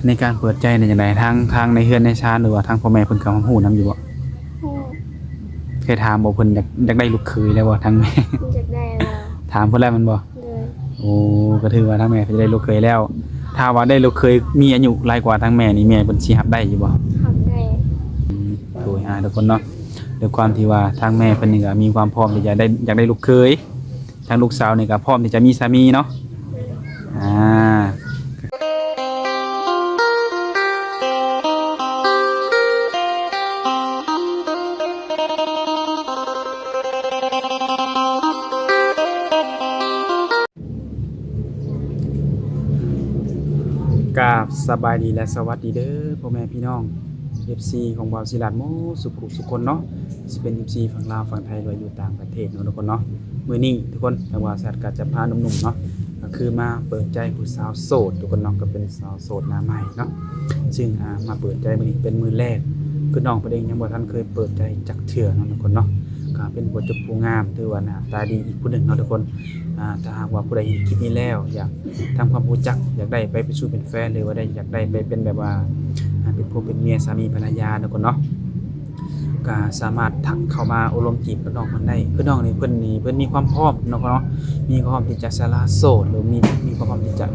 ในการเปิดใจในจังไดทางในเฮือนในชาติหรือว่าทางพ่อแม่เพิ่นก็ฮู้นำอยู่บ่ ฮู้ เคยถามบ่เพิ่นอยากได้ลูกเขยแล้วบ่ทางแม่ อยากได้แล้ว ถามเพิ่นแล้วมันบ่ เลย โอ้ก็ถือว่าทางแม่เพิ่นจะได้ลูกเขยแล้ว ถ้าว่าได้ลูกเขยมีอายุหลายกว่าทางแม่นี่แม่เพิ่นสิรับได้อยู่บ่ ทำได้ โดยทุกคนเนาะด้วยความที่ว่าทางแม่เพิ่นนี่ก็มีความพร้อมที่จะได้อยากได้ลูกเขยทางลูกสาวนี่ก็พร้อมที่จะมีสามีเนาะอ่ากราบสบายดีและสวัสดีเด้อพ่อแม่พี่น้อง FC ของบ่าวศิลาดโมสุขคนเนาะสิเป็น FC ฝั่งลาวฝั่งไทยหรืออยู่ต่างประเทศเนาะทุกคนเนาะมื้อนี้ทุกคนทางบ่าวศิลาดก็จะพาหนุ่มๆเนาะก็คือมาเปิดใจผู้สาวโสดทุกคนเนาะก็เป็นสาวโสดหน้าใหม่เนาะซึ่งมาเปิดใจมื้อนี้เป็นมื้อแรกคือน้องเพิ่นเองยังบ่ทันเคยเปิดใจจักเทื่อเนาะทุกคนเนาะก็เป็นผู้จบผู้งามถือว่าหน้าตาดีอีกผู้หนึ่งเนาะทุกคนถ้าหากว่าผู้ใดเห็นคลิปนี้แล้วอยากทำความรู้จักอยากได้ไปเป็นสู่เป็นแฟนหรือว่าได้อยากได้ไปเป็นแบบว่าเป็นผัวเป็นเมียสามีภรรยาทุกคนเนาะก็สามารถทักเข้ามาอบรมจีบกับน้องเพิ่นได้คือน้องนี่เพิ่นมีความพร้อมเนาะมีความพร้อมที่จะสละโสดหรือมีความพร้อมที่จะ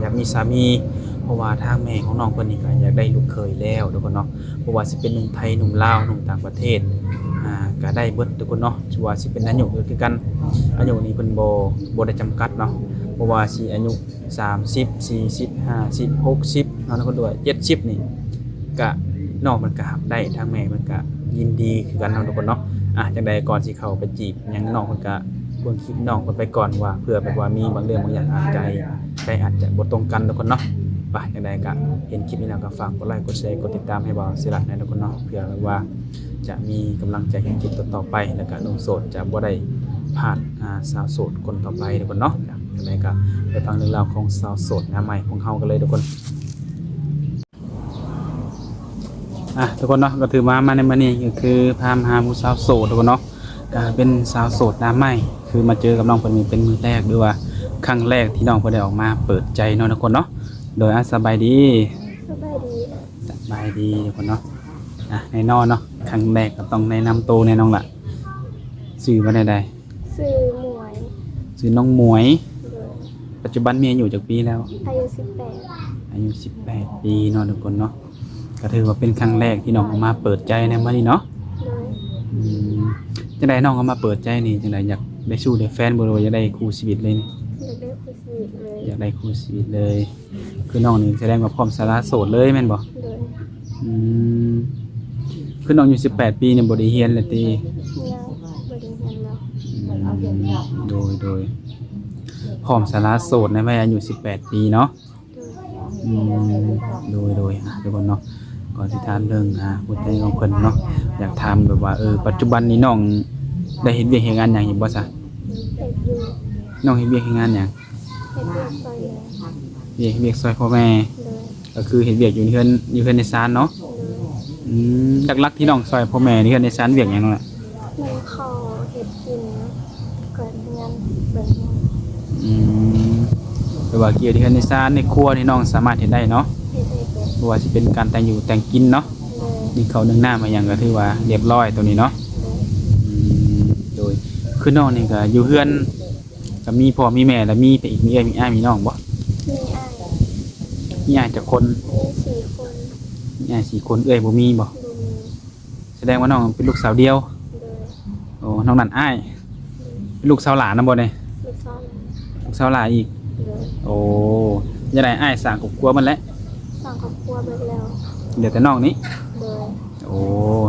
อยากมีสามีเพราะว่าทางแม่ของน้องเพิ่นนี่ก็อยากได้ลูกเขยแล้วทุกคนเนาะเพราะว่าสิเป็นหนุ่มไทยหนุ่มลาวหนุ่มต่างประเทศก็ได้เบิดทุกคนเนาะชัวาสิเป็นอายุคือกันอายุนี้เพิ่นบ่ได้จำกัดเนาะเพราะว่าสิอายุ30 40 50 60เนาะทุกคนด้วย70นี่ก็น้องมันก็รับได้ทางแม่มันก็ยินดีคือกันเนาะทุกคนเนาะจังใดก่อนสิเข้าไปจีบหยังน้องเพิ่นก็เบิ่งคลิปน้องเพิ่นไปก่อนว่าเผื่อแบบว่ามีบางเรื่องบางอย่างใจอาจจะบ่ตรงกันทุกคนเนาะไปจังใดก็เห็นคลิปนี้แล้วก็ฝากกดไลค์กดแชร์กดติดตามให้บ่าวศิลาในทุกคนเนาะเผื่อแบบว่าจะมีกำลังใจเห็นคลิปต่อๆไปแล้วก็หนุ่มโสดจะบ่ได้พลาดสาวโสดคนต่อไปทุกคนเนาะจังใดก็ไปฟังเรื่องราวของสาวโสดหน้าใหม่ของเฮากันเลยทุกคนทุกคนเนาะก็ถือมาในมื้อนี้ก็คือพามาหาผู้สาวโสดทุกคนเนาะก็เป็นสาวโสดหน้าใหม่คือมาเจอกับน้องเพิ่นนี่เป็นมื้อแรกด้วยว่าครั้งแรกที่น้องเพิ่นได้ออกมาเปิดใจเนาะทุกคนเนาะโดยสบายดี สบายดี สบายดีทุกคนเนาะแน่นอนเนาะครั้งแรกก็ต้องแนะนำตัวแน่น้องล่ะชื่อว่าใด ชื่อหมวย ๆชื่อน้องหมวย เลย ปัจจุบันมีอายุจักปีแล้ว อายุ18อายุ18ปีเนาะทุกคนเนาะก็ถือว่าเป็นครั้งแรกที่น้องออกมาเปิดใจในมื้อนี้เนาะ เลย จังไดน้องก็มาเปิดใจนี่จังไดอยากได้สู้ได้แฟนบ่หรือว่าอยากได้คู่ชีวิตเลยนี่ อยากได้คู่ชีวิตเลยอยากได้คู่ชีวิตเลยคือน้องนี่แสดงว่าพร้อมสละโสดเลยแม่นบ่ เลย อืมคือน้องอยู่18ปีเนี่ยบ่ได้เรียนเลยติ ยังบ่ได้เรียนแล้ว โดยพร้อมสละโสดในวัยอายุ18ปีเนาะ โดยทุกคนเนาะก่อนที่ถามเรื่องหัวใจของเพิ่นเนาะอยากถามแบบว่าปัจจุบันนี้น้องได้เฮ็ดเวียกเฮ็ดงานหยังอยู่บ่ซะ เฮ็ดอยู่ น้องเฮ็ดเวียกเฮ็ดงานหยัง เฮ็ดอยู่ซอยเลย เวียกซอยพ่อแม่ เลย ก็คือเฮ็ดเวียกอยู่ในเฮือนในศาลเนาะ เลย หลักๆที่น้องซอยพ่อแม่ในเฮือนในศาลเวียกหยังนั่นแหละ นึ่งข้าวเฮ็ดกินเกิดงานเบิ่งงาน แต่ว่าเกี่ยวที่เฮือนในศาลในครัวนี่น้องสามารถเฮ็ดได้เนาะ เฮ็ดได้เป็น บ่ว่าสิเป็นการแต่งอยู่แต่งกินเนาะ เลย นี่เขาวนึ่งน้ำมาหยังก็ถือว่าเรียบร้อยตัวนี้เนาะ โดยคือน้องนี่ก็อยู่เฮือนก็มีพ่อมีแม่แล้วมีไปอีกมีมีอ้ายมีน้องบ่ มีอ้าย มีอ้ายจักคน มี4คน มีอ้าย4คนบ่มีบ่ บ่มี แสดงว่าน้องเป็นลูกสาวเดียว เลย โอ้น้องนั่นอ้ายเป็นลูกสาวหลานนำบ่เนี่ย ลูกซ้อน ลูกสาวหลานอีก เลย โอ้ยังไงอ้ายสร้างครอบครัวมันแหละ สร้างครอบครัวเบิดแล้ว เดี๋ยวแต่น้องนี้ เลย โอ้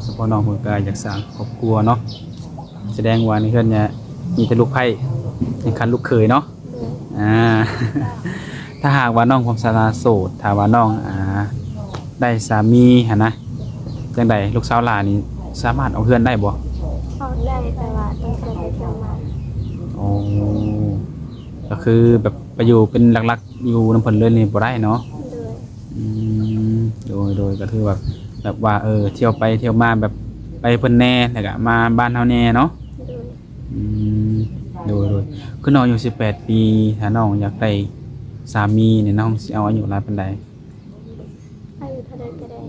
เฉพาะน้องเพิ่นก็อยากสร้างครอบครัวเนาะแสดงว่าในเฮือนเนี่ยมีแต่ลูกไผ่ยังคันลูกเขยเนาะ เลย ถ้าหากว่าน้องความสาราโสดถ้าว่าน้องได้สามีหั่นนะจังใดลูกสาวหลานนี่สามารถเอาเฮือนได้บ่ ออกได้แต่ว่าต้องเที่ยวไปเที่ยวมา โอ้ก็คือแบบไปอยู่เป็นหลักๆอยู่น้ำเพิ่นเลยนี่บ่ได้เนาะ เลย อืมโดยก็คือแบบว่าเที่ยวไปเที่ยวมาแบบไปเพิ่นแน่แล้วก็มาบ้านเฮาแน่เนาะ เลย อืมโดยคือน้องอายุ18ปีถ้าน้องอยากได้สามีเนี่ยน้องสิเอาอายุหลายปานใด 18 อายุเท่าใดก็ได้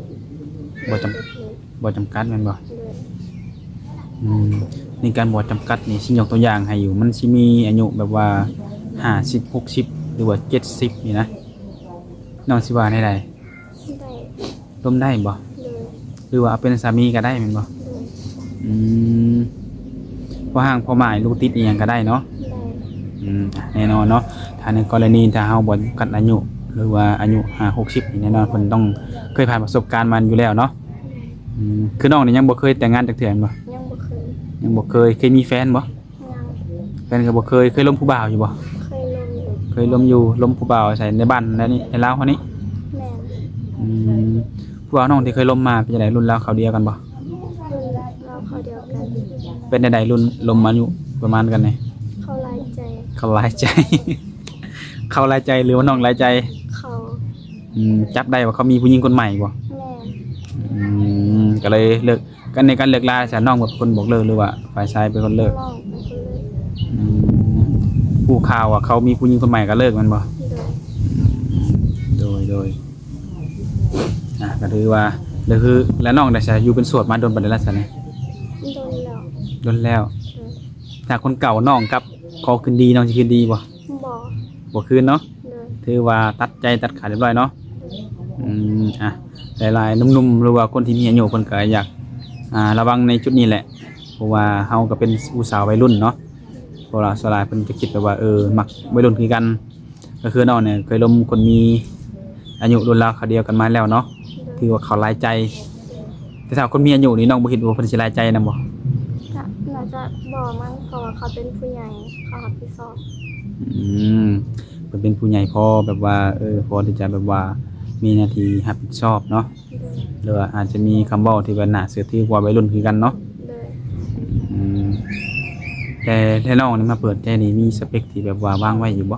บ่จำ เปิดเผย บ่จำกัดแม่นบ่ เลย ในการบ่จำกัดนี่สิยกตัวอย่างให้อยู่มันสิมีอายุแบบว่า50 60หรือว่า70นี่นะน้องสิว่าได้ใด ได้ ร่วมได้บ่ เลย หรือว่าเอาเป็นสามีก็ได้แม่นบ่ เลย อืมพอห่างพอหมายลูกติดอีหยังก็ได้เนาะ ได้ แน่นอนเนาะถ้าในกรณีถ้าเฮาบ่จำกัดอายุหรือว่าอายุ50 60นี่แน่นอนเพิ่นต้องเคยผ่านประสบการณ์มันอยู่แล้วเนาะคือน้องนี่ยังบ่เคยแต่งงานจักเทื่อแม่นบ่ ยังบ่เคย ยังบ่เคยมีแฟนบ่ ยัง แฟนก็บ่เคยล้มผู้บ่าวอยู่บ่ เคยลงอยู่ เคยล้มอยู่ล้มผู้บ่าวใส่ในบ้านแล้วนี่ในลาวเขานี่ แม่น อืมผู้บ่าวน้องที่เคยล้มมาเป็นจังไดรุ่นราวเขาวเดียวกันบ่ รุ่นเราเขาเดียวกัน เป็นจังไดรุ่นล้มมาอยู่ประมาณกันนี่ เขาหลายใจ เขาหลายใจ เขาหลายใจหรือว่าน้องหลายใจ เขา จับได้ว่าเขามีผู้หญิงคนใหม่บ่ แม่น ก็เลยเลิกกันในการเลิกลาซะน้องเป็นคนบอกเลิกหรือว่าฝ่ายชายเป็นคนเลิก น้องเป็นคนเลย อืมผู้ข่าวว่าเขามีผู้หญิงคนใหม่ก็เลิกมันบ่ เลย โดยก็ถือว่าแล้วน้องได้ใช้อยู่เป็นโสดมาโดนบันไดแล้วซะนี่ โดนแล้ว โดนแล้วถ้าคนเก่าน้องกับขอคืนดีน้องสิคืนดีบ่ บ่ บ่คืนเนาะ เลย ถือว่าตัดใจตัดขาดเรียบร้อยเนาะหลายๆหนุ่มๆหรือว่าคนที่มีอายุเพิ่นก็อยากระวังในจุดนี้แหละเพราะว่าเฮาก็เป็นผู้สาววัยรุ่นเนาะเพราะว่าสลายเพิ่นจะคิดแบบว่ามักวัยรุ่นคือกันก็คือน้องเนี่ยเคยล้มคนมีอายุรุ่นราวคราวเดียวกันมาแล้วเนาะถือว่าเขาหลายใจแต่ถ้าคนมีอายุนี่น้องบ่คิดว่าเพิ่นสิหลายใจนำบ่ ก็น่าจะบ่มั้งเพราะว่าเขาเป็นผู้ใหญ่เขารับผิดชอบ เพิ่นเป็นผู้ใหญ่พอแบบว่าพอที่จะแบบว่ามีหน้าที่รับผิดชอบเนาะ เลย หรือว่าอาจจะมีคำเว้าที่ว่าน่าเชื่อถือกว่าวัยรุ่นคือกันเนาะ เลย อืมแต่น้องนี่มาเปิดใจนี่มีสเปคที่แบบว่าวางไว้อยู่บ่ ไ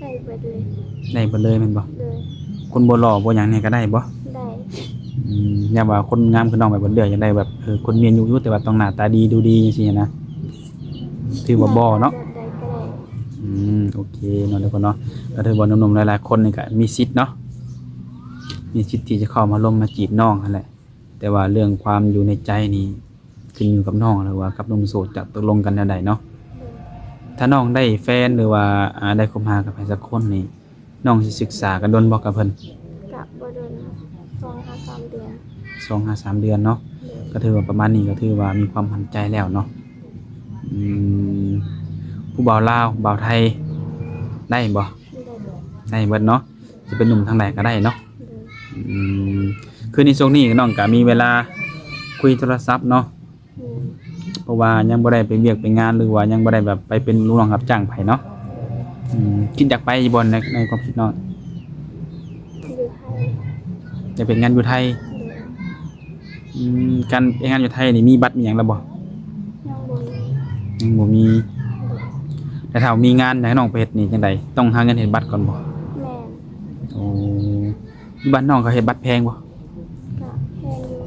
ด้เบิดเลย ได้เบิดเลยแม่นบ่ เลย คนบ่หล่อบ่หยังนี่ก็ได้บ่ ได้ อย่าว่าคนงามคือน้องแบบบ่เลือกอยากได้แบบคนมีอายุอยู่แต่ว่าต้องหน้าตาดีดูดีจังซี่นะถือว่าบ่เนาะ แบบใดก็ได้ โอเคเนาะทุกคนเนาะก็ถือว่าหนุ่มๆหลายๆคนนี่ก็มีสิทธิ์เนาะมีสิทธิ์ที่จะเข้ามาล้มมาจีบน้องนั่นแหละแต่ว่าเรื่องความอยู่ในใจนี่ขึ้นอยู่กับน้องหรือว่ากับหนุ่มโสดจะตกลงกันแนวใดเนาะถ้าน้องได้แฟนหรือว่าได้คบหากับใครสักคนนี่น้องสิศึกษากันดนบ่กับเพิ่น กะบ่โดน2-3 เดือน 2-3 เดือนเนาะ เลย ก็ถือว่าประมาณนี้ก็ถือว่ามีความมั่นใจแล้วเนาะผู้บ่าวลาวบ่าวไทยได้บ่ ได้ ได้เบิดเนาะจะเป็นหนุ่มทางไหนก็ได้เนาะ เลย คือในช่วงนี้น้องก็มีเวลาคุยโทรศัพท์เนาะ อืม เพราะว่ายังบ่ได้ไปเวียกไปงานหรือว่ายังบ่ได้แบบไปเป็นลูกน้องรับจ้างไผเนาะคิดอยากไปบ่ในความคิดน้อง อยู่ไทย อยากเป็นงานอยู่ไทย เลย การเป็นงานอยู่ไทยนี่มีบัตรมีหยังแล้วบ่ ยังบ่มียังบ่มี เลย แต่ถ้ามีงานอยากให้น้องไปเฮ็ดนี่จังไดต้องหาเงินเฮ็ดบัตรก่อนบ่ แม่น โอ้ที่บ้านน้องเขาเฮ็ดบัตรแพงบ่ กะแพงอยู่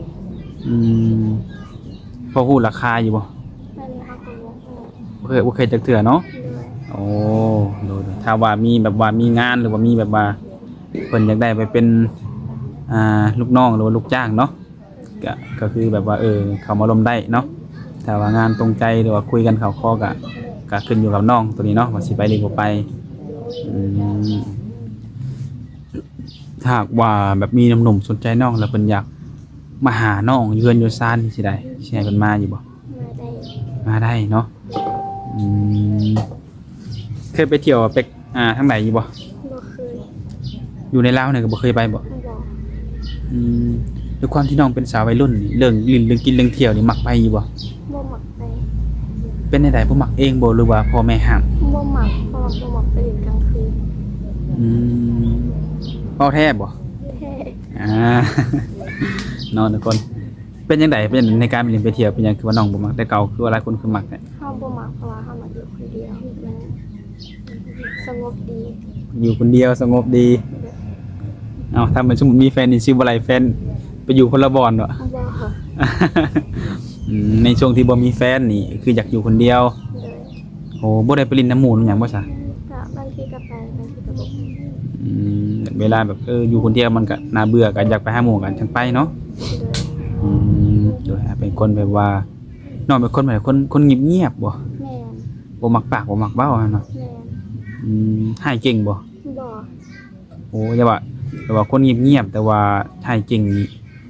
พอฮู้ราคาอยู่บ่ อันนี้เขาก็บ่ฮู้บ่เคยจักเทื่อเนาะ เลย โอ้ดูถ้าว่ามีแบบว่ามีงานหรือว่ามีแบบว่าเพิ่นอยากได้ไปเป็นลูกน้องหรือว่าลูกจ้างเนาะก็คือแบบว่าเขามาลมได้เนาะถ้าว่างานตรงใจหรือว่าคุยกันเข้าคอก็ขึ้นอยู่กับน้องตัวนี้เนาะว่าสิไปหรือบ่ไปถ้าหากว่าแบบมีหนุ่มๆสนใจน้องแล้วเพิ่นอยากมาหาน้องอยู่เรือนอยู่ซ่านนี่สิได้สิให้เพิ่นมาอยู่บ่ มาได้ มาได้เนาะเคยไปเที่ยวเป็กทางไหนอยู่บ่ บ่เคย อยู่ในลาวเนี่ยก็บ่เคยไปบ่ บ่ ด้วยความที่น้องเป็นสาววัยรุ่นนี่เรื่องลิ้นเรื่องกินเรื่องเที่ยวนี่มักไปอยู่บ่ บ่มักไป เป็นจังได๋บ่มักเองบ่หรือว่าพ่อแม่ห้าม บ่มักเพราะว่าบ่มักไปเล่นกลางคืน เว้าแท้บ่ แท้ นอนทุกคนเป็นจังไดเป็นในการไปเล่นไปเที่ยวเป็นหยังคือว่าน้องบ่มักแต่เก่าคือว่าหลายคนคือมักเนี่ย เฮาบ่มักเพราะว่าเฮามักอยู่คนเดียวมันสงบดี อยู่คนเดียวสงบดีถ้ามันสมมุติมีแฟนนี่สิบ่ไล่แฟนไปอยู่คนละบ่อนบ่ บ่ค่ะ ในช่วงที่บ่มีแฟนนี่คืออยากอยู่คนเดียว เลย โอ้บ่ได้ไปเลินน้ำหมู่นำหยังบ่ซะ ก็บางทีก็ไปบางทีก็บ่ไป แบบ เวลาแบบอยู่คนเดียวมันก็น่าเบื่อก็อยากไปหาหมู่กันจังไปเนาะ โดย โดยเป็นคนแบบว่าน้องเป็นคนแบบคนเงียบๆบ่ แม่น บ่มักปากบ่มักเว้าอะเนาะ แม่น ให้เก่งบ่ บ่ โอ้อย่าว่าแต่ว่าคนเงียบๆแต่ว่าให้เก่งนี่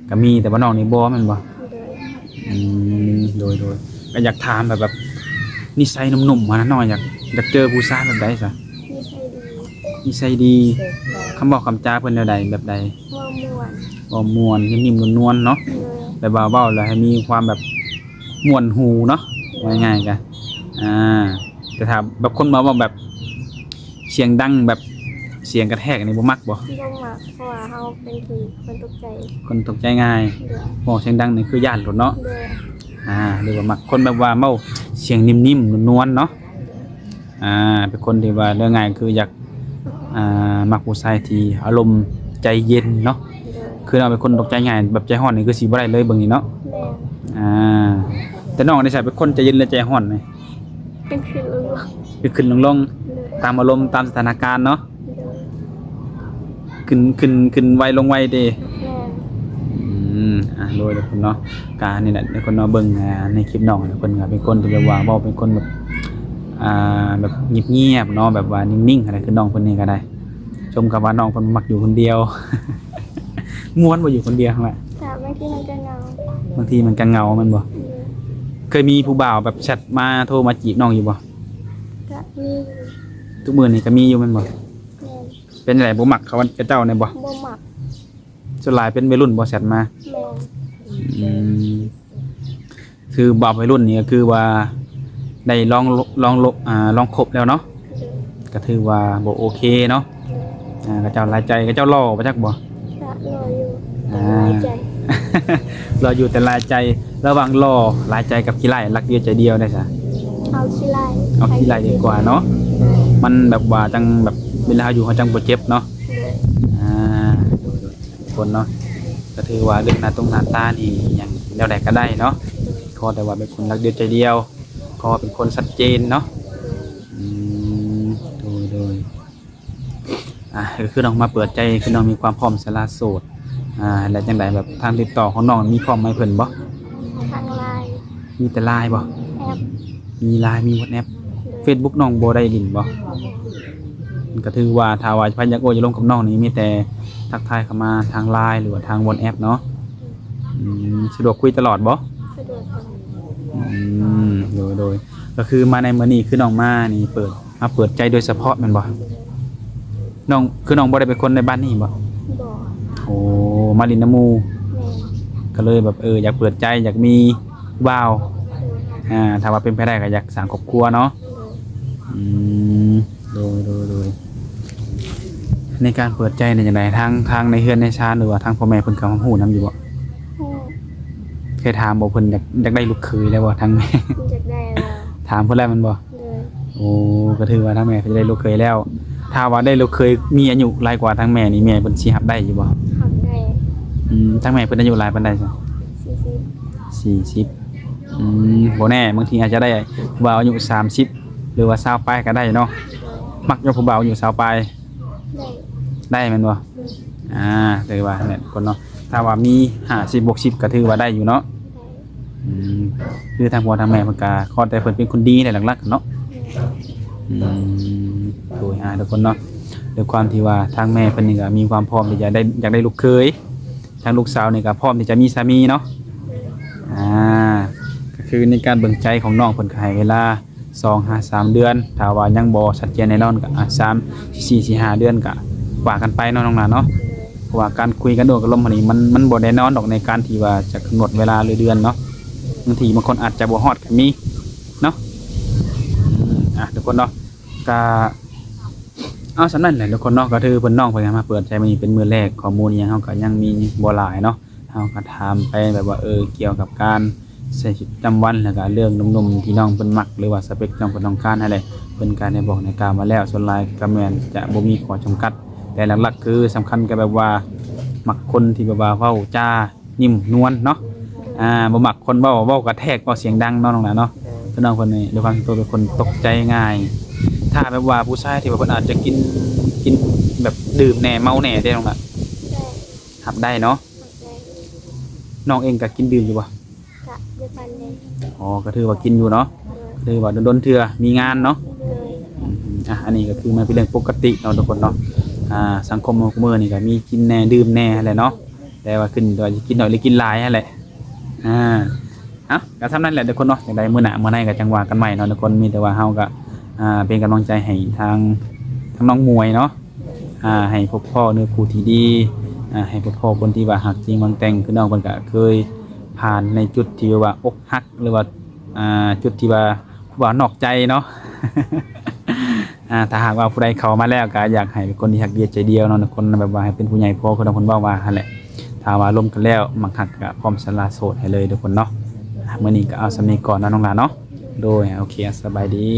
ก็มีแต่ว่าน้องนี่บ่แม่นบ่ โดย โดยก็อยากถามแบบนิสัยหนุ่มๆมานะน้อยอยากเจอผู้ชายแบบใดซะ นิสัยดี นิสัยดีคำบอกคำจาเพิ่นแนวใดแบบใด ว่าม่วน บ่ม่วนนิ่มๆนวลๆเนาะ โดย แบบว่าเว้าแล้วให้มีความแบบม่วนหูเนาะว่าง่ายๆกะแต่ถ้าแบบคนมาว่าแบบเสียงดังแบบเสียงกระแทกนี่บ่มักบ่ บ่มักเพราะว่าเฮาเป็นคนตกใจ คนตกใจง่าย โดย บอกเสียงดังนี่คือย่านโลดเนาะ โดย หรือว่ามักคนแบบว่าเมาเสียงนิ่มๆนวลๆเนาะเป็นคนที่ว่าเรื่องง่ายคืออยากมักผู้ชายที่อารมณ์ใจเย็นเนาะ โดย คือเราเป็นคนตกใจง่ายแบบใจร้อนนี่คือสิบ่ได้เลยเบิ่งนี่เนาะ แม่น แต่น้องนี่ใช่เป็นคนใจเย็นและใจร้อนไหม เป็นคือลุง คือขึ้นลง โดย ๆตามอารมณ์ตามสถานการณ์เนาะ โดย ขึ้นไวลงไวเด้ แม่น โดยทุกคนเนาะการนี่แหละทุกคนเนาะเบิ่งในคลิปน้องทุกคนก็เป็นคนที่แบบว่าเว้าเป็นคนแบบแบบเงียบๆเนาะแบบว่านิ่งๆอะไรคือน้องคนนี้ก็ได้ ชมกับว่าน้องเพิ่นมักอยู่คนเดียว ม่วนบ่อยู่คนเดียวแหละ แต่บางทีมันก็เหงา บางทีมันก็เหงาแมันบ่ โดย เคยมีผู้บ่าวแบบแชทมาโทรมาจีบน้องอยู่บ่ ก็มี ทุกมื้อนี่ก็มีอยู่แม่นบ่ แม่น เป็นจังไดบ่มักเขาว่าเจ้าเนี่ยบ่ บ่มัก ส่วนหลายเป็นวัยรุ่นบ่แชทมา แม่น อืมคือบ่าววัยรุ่นนี่ก็คือว่าได้ลองคบแล้วเนาะ โดย ก็ถือว่าบ่โอเคเนาะ โดย ก็เจ้าหลายใจก็เจ้าหล่อบ่จักบ่ ก็รออยู่แต่หลายใจ รออยู่แต่หลายใจระหว่างหล่อหลายใจกับขี้ไล่รักเดียวใจเดียวได้ซะ เอาขี้ไล่ เอาขี้ไล่ดีกว่าเนาะ โดย มันแบบว่าจังแบบเวลาอยู่เขาจังบ่เจ็บเนาะ โดย คนเนาะก็ถือว่าเรื่องหน้าหน้าตานี่หยังแนวใดก็ได้เนาะขอแต่ว่าเป็นคนรักเดียวใจเดียวขอเป็นคนชัดเจนเนาะอืมโดยก็คือน้องมาเปิดใจคือน้องมีความพร้อมสละโสดแล้วจังไดแบบทางติดต่อของน้องมีพร้อมไหมเพิ่นบ่ ทางไลน์ มีแต่ LINE บ่ แอป มี LINE มี WhatsApp Facebook น้องบ่ได้ลินบ่มันก็ถือว่าถ้าว่าพยักโอจะลงกับน้องนี่มีแต่ทักทายเข้ามาทาง LINE หรือว่าทาง WhatsApp เนาะสะดวกคุยตลอดบ่ สะดวกตลอด โดยก็คือมาในมื้อนี้คือน้องมานี่มาเปิดใจโดยเฉพาะแม่นบ่น้องคือน้องบ่ได้เป็นคนในบ้านนี้บ่ บ่ โอ้มาลินน้ำหมู่ แม่น ก็เลยแบบอยากเปิดใจอยากมีบ่าว โดย ถ้าว่าเป็นไปได้ก็อยากสร้างครอบครัวเนาะ โดย โดยในการเปิดใจในจังไดทางในเฮือนในชาติหรือว่าทางพ่อแม่เพิ่นก็ฮู้นำอยู่บ่ ฮู้ เคยถามบ่เพิ่นอยากได้ลูกเขยแล้วบ่ทางแม่ อยากได้แล้ว ถามเพิ่นแล้วแมันบ่ โดย โอ้ก็ถือว่าทางแม่เพิ่นจะได้ลูกเขยแล้ว ถ้าว่าได้ลูกเขยมีอายุหลายกว่าทางแม่นี่แม่เพิ่นสิรับได้อยู่บ่ หักได้ ทางแม่เพิ่นอายุหลายปานใดซะ 40 40บ่แน่บางทีอาจจะได้ผู้บ่าวอายุ30หรือว่า20ปลายก็ได้เนาะมักอยู่ผู้บ่าวอายุ20ปลาย ได้ ได้แม่นบ่ถือว่าเนี่ยคนเนาะถ้าว่ามี50 60ก็ถือว่าได้อยู่เนาะ คือทางพ่อทางแม่เพิ่นก็ขอแต่เพิ่นเป็นคนดีในหลักๆเนาะโดยทุกคนเนาะด้วยความที่ว่าทางแม่เพิ่นนี่ก็มีความพร้อมที่จะได้อยากได้ลูกเขยทางลูกสาวนี่ก็พร้อมที่จะมีสามีเนาะก็คือในการเบิ่งใจของน้องเพิ่นก็ให้เวลา2-3 เดือนถ้าว่ายังบ่ชัดเจนแน่นอนก็3-4-5 เดือนก็ว่ากันไปเนาะน้องหลานเนาะเพราะว่าการคุยกันโดดกับลมอันนี้มันบ่แน่นอนดอกในการที่ว่าจะกำหนดเวลาหรือเดือนเนาะบางทีบางคนอาจจะบ่ฮอดก็มีเนาะทุกคนเนาะก็เอาสำนั้นแหละทุกคนเนาะก็ถือเพิ่นน้องเพิ่นมาเปิดใจมื้อนี้เป็นมื้อแรกข้อมูลอิหยังเฮาก็ยังมีบ่หลายเนาะเฮาก็ถามไปแบบว่าเกี่ยวกับการใช้ชีวิตประจำวันแล้วก็เรื่องหนุ่มๆที่น้องเพิ่นมักหรือว่าสเปคน้องเพิ่นต้องการนั่นแหละเพิ่นก็ได้บอกในการมาแล้วส่วนหลายก็แม่นจะบ่มีข้อจำกัดแต่หลักๆคือสำคัญก็แบบว่ามักคนที่แบบว่าเว้าจานิ่มนวลเนาะบ่มักคนเว้ากระแทกเว้าเสียงดังเนาะน้องหลานเนาะคือน้องเพิ่นนี่ด้วยความที่ตัวเป็นคนตกใจง่ายถ้าแบบว่าผู้ชายที่ว่าเพิ่นอาจจะกิน แบบดื่มแหน่เมาแหน่ได้น้องล่ะ ได้ หับได้เนาะ หักได้ น้องเองก็กินดื่มอยู่บ่ กะเดียวกันเลย อ๋อก็ถือว่ากินอยู่เนาะ โดย ถือว่าโดนๆเทื่อมีงานเนาะ โดย อันนี้ก็คือมันเป็นเรื่องปกติเนาะทุกคนเนาะสังคมของมื้อนี่ก็มีกินแหน่ดื่มแหน่แหละเนาะแต่ว่าขึ้นว่าจะกินน้อยหรือกินหลายนั่นแหละก็ทำนั่นแหละทุกคนเนาะจังใดมื้อหน้ามื้อไหนก็จังว่ากันใหม่เนาะทุกคนมีแต่ว่าเฮาก็เป็นกำลังใจให้ทางน้องมวยเนาะให้พบพ่อเนื้อคู่ที่ดีให้พบพ่อคนที่ว่าหักจริงหวังแต่งคือน้องเพิ่นก็เคยผ่านในจุดที่ว่าอกหักหรือว่าจุดที่ว่าผู้บ่าวนอกใจเนาะ ถ้าหากว่าผู้ใดเข้ามาแล้วก็อยากให้เป็นคนที่หักเดียวใจเดียวเนาะคนแบบว่าให้เป็นผู้ใหญ่พอคนละคนเว้าว่าหั่นแหละถ้าว่าร่วมกันแล้วมักหักก็พร้อมสละโสดให้เลยทุกคนเนาะมื้อนี้ก็เอาสำนี้ก่อนนะน้องหลานเนาะโดยโอเคสบายดี